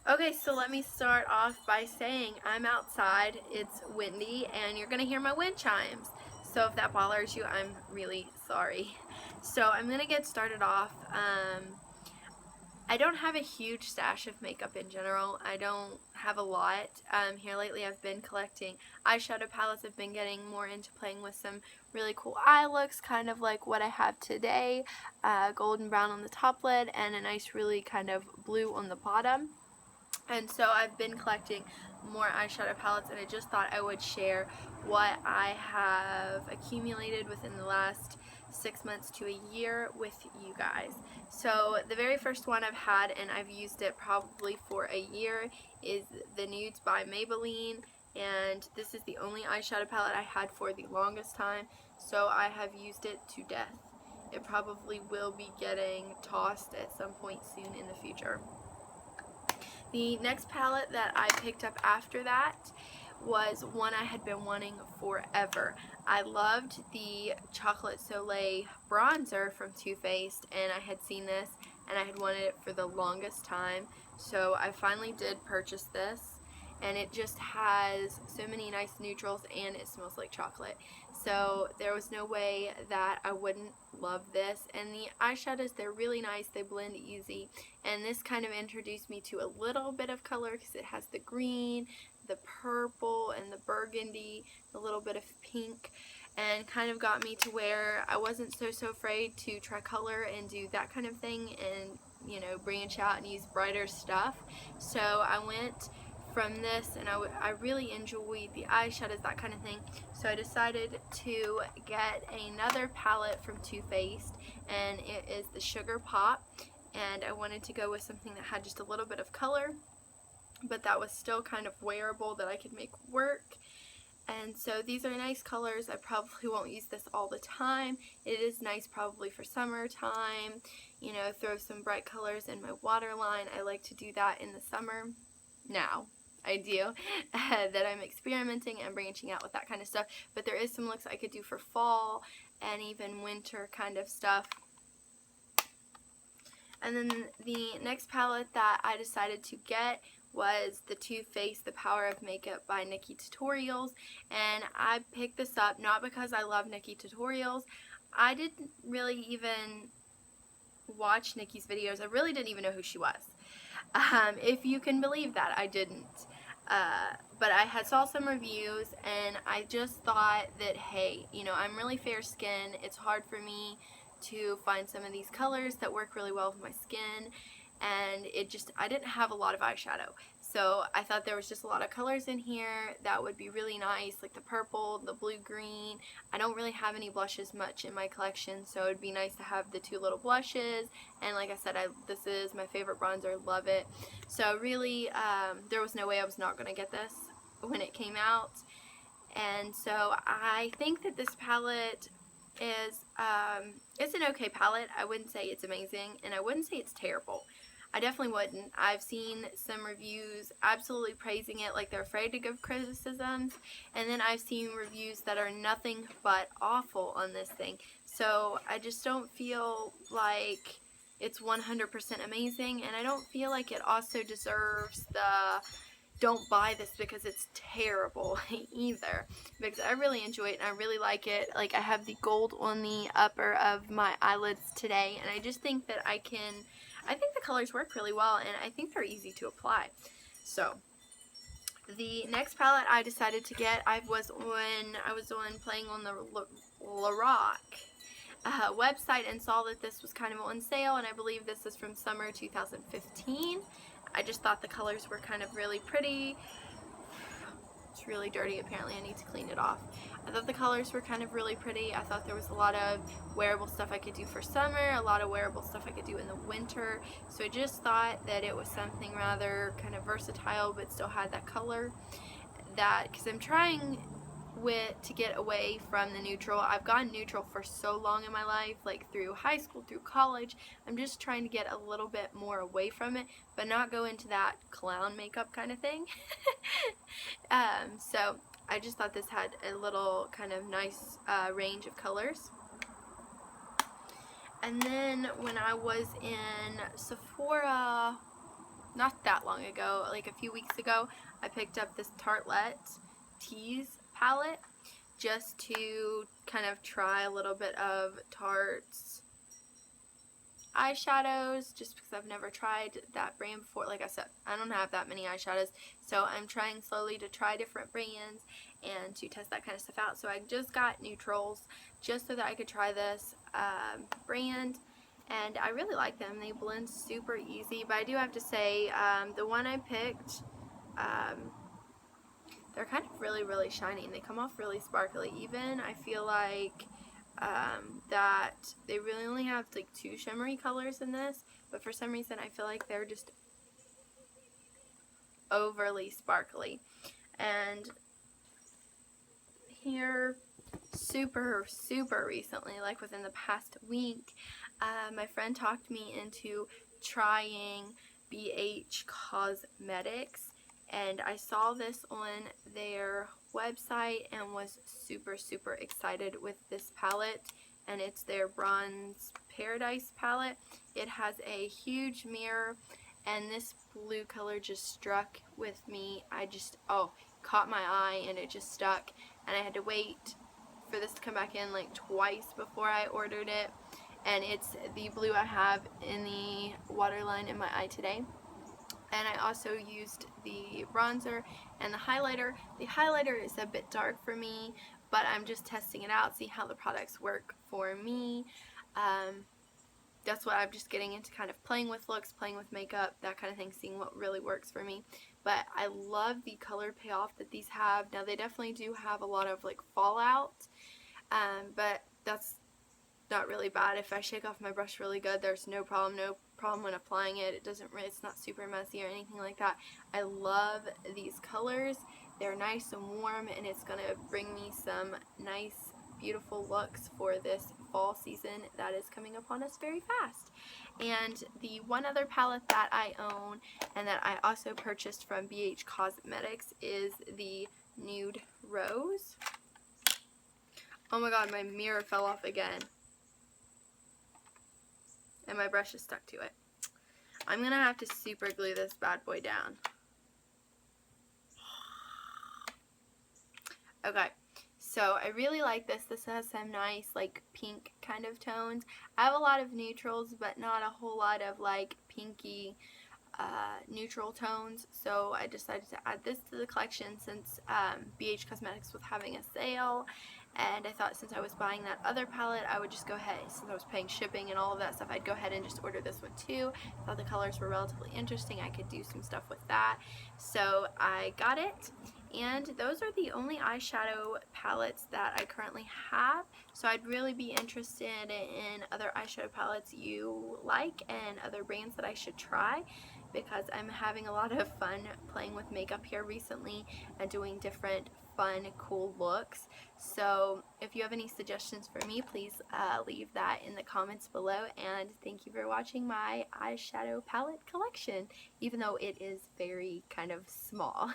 Okay, so let me start off by saying I'm outside, it's windy, and you're gonna hear my wind chimes. So if that bothers you, I'm really sorry. So I'm gonna get started off. I don't have a huge stash of makeup in general. I don't have a lot. Here lately I've been collecting eyeshadow palettes. I've been getting more into playing with some really cool eye looks, kind of like what I have today. Golden brown on the top lid and a nice really kind of blue on the bottom. And so I've been collecting more eyeshadow palettes, and I just thought I would share what I have accumulated within the last 6 months to a year with you guys. So the very first one I've had, and I've used it probably for a year, is the Nudes by Maybelline. And this is the only eyeshadow palette I had for the longest time, so I have used it to death. It probably will be getting tossed at some point soon in the future. The next palette that I picked up after that was one I had been wanting forever. I loved the Chocolate Soleil bronzer from Too Faced, and I had seen this and I had wanted it for the longest time. So I finally did purchase this, and it just has so many nice neutrals and it smells like chocolate. So there was no way that I wouldn't love this. And the eyeshadows, they're really nice, they blend easy, and this kind of introduced me to a little bit of color because it has the green, the purple, and the burgundy, a little bit of pink, and kind of got me to where I wasn't so afraid to try color and do that kind of thing and, you know, branch out and use brighter stuff. So I went from this, and I really enjoyed the eyeshadows, that kind of thing. So I decided to get another palette from Too Faced, and it is the Sugar Pop. And I wanted to go with something that had just a little bit of color, but that was still kind of wearable, that I could make work. And so these are nice colors. I probably won't use this all the time. It is nice probably for summertime, you know, throw some bright colors in my waterline. I like to do that in the summer. Now I do that I'm experimenting and branching out with that kind of stuff, but there is some looks I could do for fall and even winter kind of stuff. And then the next palette that I decided to get was the Too Faced The Power of Makeup by NikkieTutorials. And I picked this up not because I love NikkieTutorials. I didn't really even watch Nikkie's videos. I really didn't even know who she was. If you can believe that, I didn't. But I had saw some reviews, and I just thought that, hey, you know, I'm really fair skinned. It's hard for me to find some of these colors that work really well with my skin, and I didn't have a lot of eyeshadow. So I thought there was just a lot of colors in here that would be really nice, like the purple, the blue-green. I don't really have any blushes much in my collection, so it would be nice to have the two little blushes. And like I said, this is my favorite bronzer, love it. So really, there was no way I was not going to get this when it came out. And so I think that this palette is, it's an okay palette. I wouldn't say it's amazing, and I wouldn't say it's terrible. I definitely wouldn't. I've seen some reviews absolutely praising it, like they're afraid to give criticisms, and then I've seen reviews that are nothing but awful on this thing. So I just don't feel like it's 100% amazing, and I don't feel like it also deserves the don't buy this because it's terrible either, because I really enjoy it and I really like it. Like, I have the gold on the upper of my eyelids today, and I just think that I think the colors work really well, and I think they're easy to apply. So the next palette I decided to get, I was on playing on the Lorac website and saw that this was kind of on sale, and I believe this is from summer 2015. I just thought the colors were kind of really pretty. It's really dirty, apparently I need to clean it off. I thought the colors were kind of really pretty. I thought there was a lot of wearable stuff I could do for summer, a lot of wearable stuff I could do in the winter. So I just thought that it was something rather kind of versatile but still had that color. Because I'm trying to get away from the neutral. I've gone neutral for so long in my life, like through high school, through college. I'm just trying to get a little bit more away from it, but not go into that clown makeup kind of thing. So I just thought this had a little kind of nice range of colors. And then when I was in Sephora, not that long ago, like a few weeks ago, I picked up this Tartelette Tease palette just to kind of try a little bit of Tarte's eyeshadows, just because I've never tried that brand before. Like I said, I don't have that many eyeshadows, so I'm trying slowly to try different brands and to test that kind of stuff out. So I just got neutrals just so that I could try this brand, and I really like them. They blend super easy, but I do have to say the one I picked, they're kind of really shiny and they come off really sparkly. Even I feel like that they really only have like 2 shimmery colors in this, but for some reason I feel like they're just overly sparkly. And here, super recently, like within the past week, my friend talked me into trying BH Cosmetics, and I saw this on their website and was super excited with this palette, and it's their Bronze Paradise palette. It has a huge mirror, and this blue color just struck with me. Caught my eye and it just stuck, and I had to wait for this to come back in like twice before I ordered it. And it's the blue I have in the waterline in my eye today. And I also used the bronzer and the highlighter. The highlighter is a bit dark for me, but I'm just testing it out, see how the products work for me. That's what I'm just getting into, kind of playing with looks, playing with makeup, that kind of thing, seeing what really works for me. But I love the color payoff that these have. Now they definitely do have a lot of like fallout, but that's not really bad. If I shake off my brush really good, there's no problem when applying it. It's not super messy or anything like that. I love these colors. They're nice and warm, and it's gonna bring me some nice, beautiful looks for this fall season that is coming upon us very fast. And the one other palette that I own and that I also purchased from BH Cosmetics is the Nude Rose. Oh my god, my mirror fell off again, and my brush is stuck to it. I'm gonna have to super glue this bad boy down. Okay, so I really like this. This has some nice like pink kind of tones. I have a lot of neutrals, but not a whole lot of like pinky neutral tones, so I decided to add this to the collection since BH Cosmetics was having a sale, and I thought since I was buying that other palette, I would just go ahead, since I was paying shipping and all of that stuff, I'd go ahead and just order this one too. I thought the colors were relatively interesting. I could do some stuff with that, so I got it. And those are the only eyeshadow palettes that I currently have, so I'd really be interested in other eyeshadow palettes you like and other brands that I should try, because I'm having a lot of fun playing with makeup here recently and doing different fun, cool looks. So if you have any suggestions for me, please leave that in the comments below, and thank you for watching my eyeshadow palette collection, even though it is very kind of small.